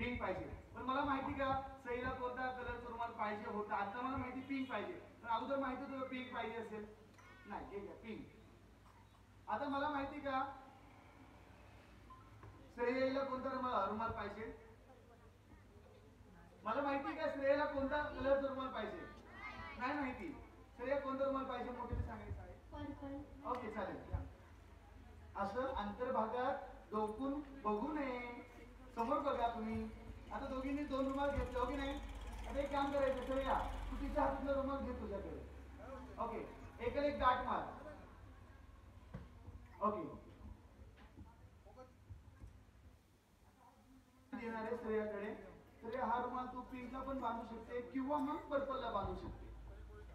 Pink पाहिजे. पण मला माहिती का सईला कोणता कलरचा रुमाल पाहिजे होता. आता मला माहिती पिंक पाहिजे. पण अगोदर माहिती होतं पिंक पाहिजे असेल नाही. ठीक आहे पिंक. आता मला माहिती का श्रेयाला कोणता रुमाल पाहिजे. मला माहिती का श्रेयाला कोणता कलरचा रुमाल पाहिजे नाही माहिती. श्रेया कोणता रुमाल पाहिजे मोठ्याने सांगायचं आहे. पर्पल. ओके चालेल. असं अंतर्भागात डोकून बघू नये. समोर बघा तुम्ही. आता दोघींनी 2 रुमाल घेतले हो की नाही. आता एक काम करायचं श्रेया तू तिच्या हातातला रुमाल घे तुझ्याकडे. ओके एकाला एक गाठ मार. ओके देणार आहे श्रेयाकडे. श्रेया हा रुमाल तू पिंकला पण बांधू शकते किंवा मग पर्पलला बांधू शकते.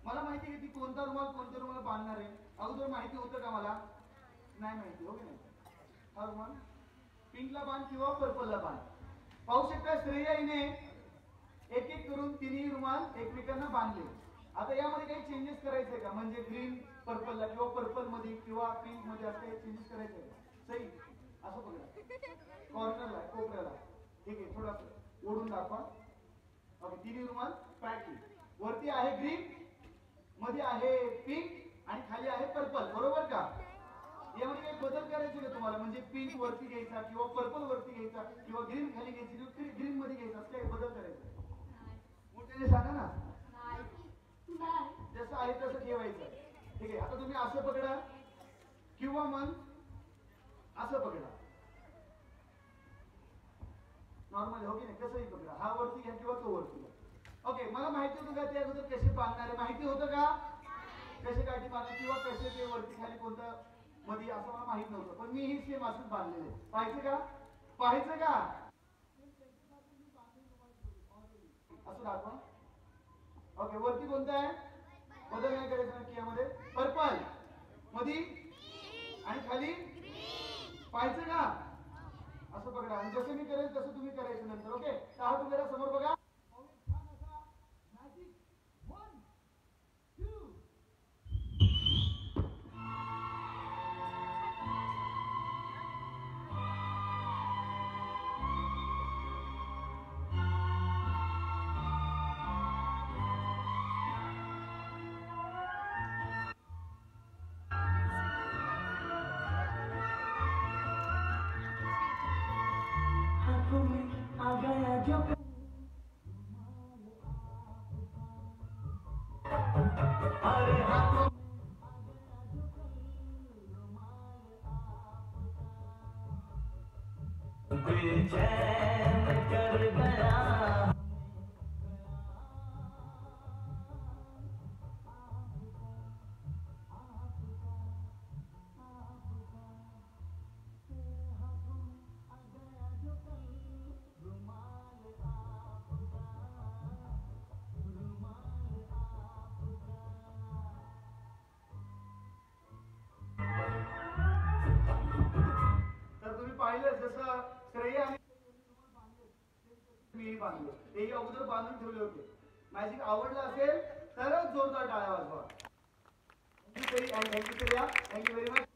मला माहिती आहे ती कोणता रुमाल कोणत्या रुमाला बांधणार आहे. अगोदर माहिती होतं का मला नाही माहिती हो की नाही. हा रुमाल पिंकला बांध किंवा पर्पलला बांध. पाहू शकता श्रेया हिने एक एक करून तिन्ही रुमाल एकमेकांना बांधले. आता यामध्ये काही चेंजेस करायचे का म्हणजे ग्रीन पर्पलला किंवा पर्पल मध्ये किंवा पिंक मध्ये असं काही चेंजेस करायचे का. सही असं बघा कॉर्नरला कोपऱ्याला. ठीक आहे थोडं ओढून दाखवा. ओके तिन्ही रुमाल पॅक. वरती आहे ग्रीन मध्ये आहे पिंक आणि खाली आहे पर्पल. बरोबर का. यामध्ये काही बदल करायचे का तुम्हाला म्हणजे पिंक वरती घ्यायचा किंवा पर्पल वरती घ्यायचा किंवा ग्रीन खाली घ्यायची किंवा ग्रीन मध्ये घ्यायचा असं काही बदल करायचा मोठ्याने सांगा ना. जसं आहे तसं ठेवायचं. ठीक आहे. आता तुम्ही असं पकडा किंवा मग असं पकडा. नॉर्मल हो की नाही कसंही पकडा. हा वरती घ्या किंवा तो वरती घ्या. ओके मला माहिती होतं का ते अगोदर कसे बांधणार आहे माहिती होतं का कसे गाठी बांधणार किंवा कसे ते वरती खाली कोणतं मध्ये असं मला माहित नव्हतं. पण मी ही सेम असंच बांधलेले. पाहायचं का पाहायचं का असं दाखवा. ओके वरती कोणतं आहे बदल नाही करायचं नक्की यामध्ये. पर्पल मध्ये आणि खाली पाहायचं का असं पकडा. आणि जसं मी करेल तसं तुम्ही करायचं नंतर. ओके तर हा तुम्हाला समोर बघा. पाहिलं जसं श्रेया आणि मी बांधले तेही अगोदर बांधून ठेवले होते. मॅजिक आवडलं असेल तरच जोरदार टाळ्या वाजवा. Thank you Shreya. Thank you very much.